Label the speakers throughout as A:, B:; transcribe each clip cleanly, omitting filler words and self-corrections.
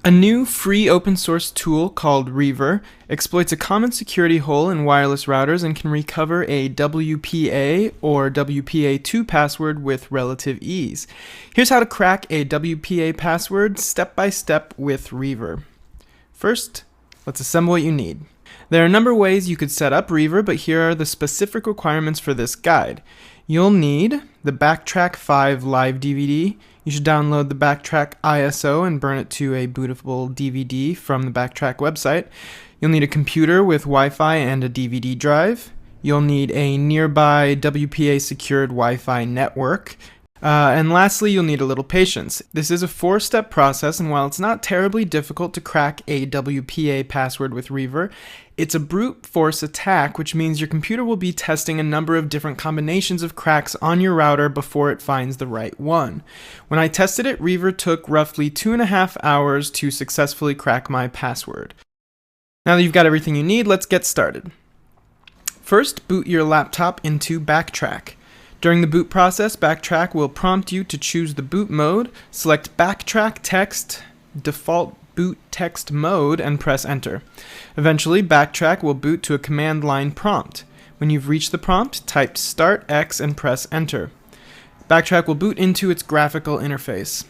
A: A new free open source tool called Reaver exploits a common security hole in wireless routers and can recover a WPA or WPA2 password with relative ease. Here's how to crack a WPA password step by step with Reaver. First, let's assemble what you need. There are a number of ways you could set up Reaver, but here are the specific requirements for this guide. You'll need the Backtrack 5 live DVD. You should download the Backtrack ISO and burn it to a bootable DVD from the Backtrack website. You'll need a computer with Wi-Fi and a DVD drive. You'll need a nearby WPA secured Wi-Fi network. And lastly, you'll need a little patience. This is a 4-step process, and while it's not terribly difficult to crack a WPA password with Reaver, it's a brute force attack, which means your computer will be testing a number of different combinations of cracks on your router before it finds the right one. When I tested it, Reaver took roughly 2.5 hours to successfully crack my password. Now that you've got everything you need, let's get started. First, boot your laptop into Backtrack. During the boot process, Backtrack will prompt you to choose the boot mode, select Backtrack Text, default boot text mode, and press enter. Eventually, Backtrack will boot to a command line prompt. When you've reached the prompt, type Start X and press enter. Backtrack will boot into its graphical interface.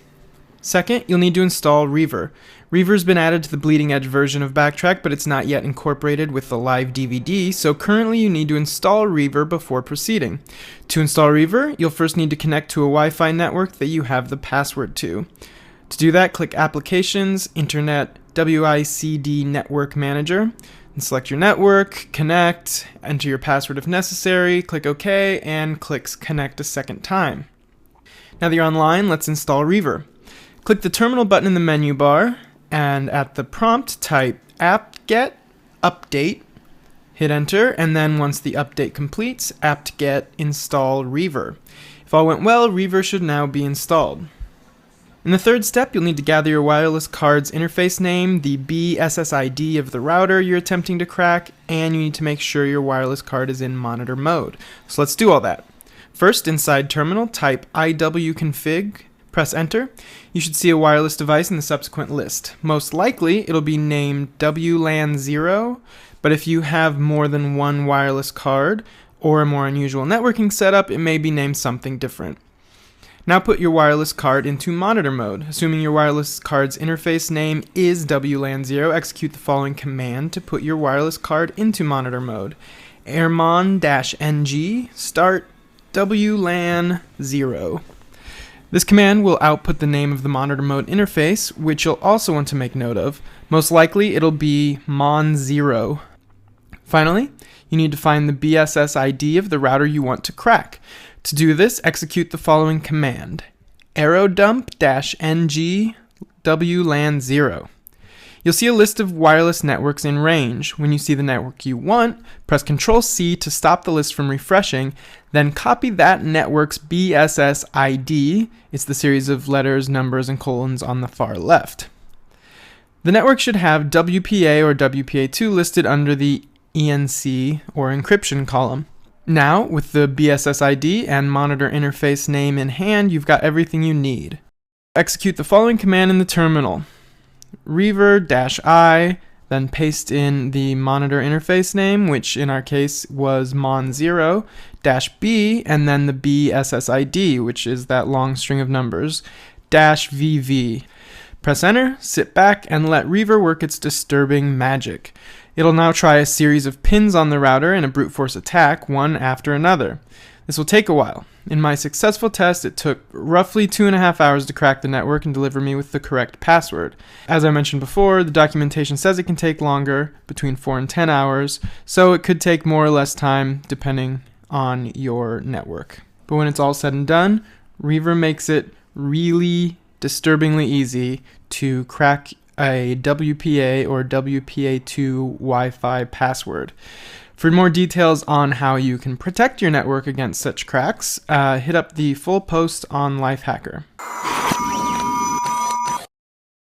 A: Second, you'll need to install Reaver. Reaver's been added to the bleeding edge version of Backtrack, but it's not yet incorporated with the live DVD, so currently you need to install Reaver before proceeding. To install Reaver, you'll first need to connect to a Wi-Fi network that you have the password to. To do that, click Applications, Internet, WICD Network Manager, and select your network, connect, enter your password if necessary, click OK, and click Connect a second time. Now that you're online, let's install Reaver. Click the terminal button in the menu bar, and at the prompt, type apt-get update, hit enter, and then once the update completes, apt-get install Reaver. If all went well, Reaver should now be installed. In the third step, you'll need to gather your wireless card's interface name, the BSSID of the router you're attempting to crack, and you need to make sure your wireless card is in monitor mode. So let's do all that. First, inside terminal, type iwconfig, press enter. You should see a wireless device in the subsequent list. Most likely, it'll be named WLAN0, but if you have more than one wireless card or a more unusual networking setup, it may be named something different. Now put your wireless card into monitor mode. Assuming your wireless card's interface name is WLAN0, execute the following command to put your wireless card into monitor mode. airmon-ng start WLAN0. This command will output the name of the monitor mode interface, which you'll also want to make note of. Most likely, it'll be mon0. Finally, you need to find the BSS ID of the router you want to crack. To do this, execute the following command: arrowdump-ng WLAN0. You'll see a list of wireless networks in range. When you see the network you want, press Ctrl-C to stop the list from refreshing, then copy that network's BSS ID. It's the series of letters, numbers, and colons on the far left. The network should have WPA or WPA2 listed under the ENC or encryption column. Now, with the BSS ID and monitor interface name in hand, you've got everything you need. Execute the following command in the terminal: Reaver-I, then paste in the monitor interface name, which in our case was mon0-b, and then the BSSID, which is that long string of numbers, -VV. Press enter, sit back, and let Reaver work its disturbing magic. It'll now try a series of pins on the router in a brute force attack, one after another. This will take a while. In my successful test, it took roughly 2.5 hours to crack the network and deliver me with the correct password. As I mentioned before, the documentation says it can take longer, between 4 and 10 hours, so it could take more or less time depending on your network. But when it's all said and done, Reaver makes it really disturbingly easy to crack a WPA or WPA2 Wi-Fi password. For more details on how you can protect your network against such cracks, hit up the full post on Lifehacker.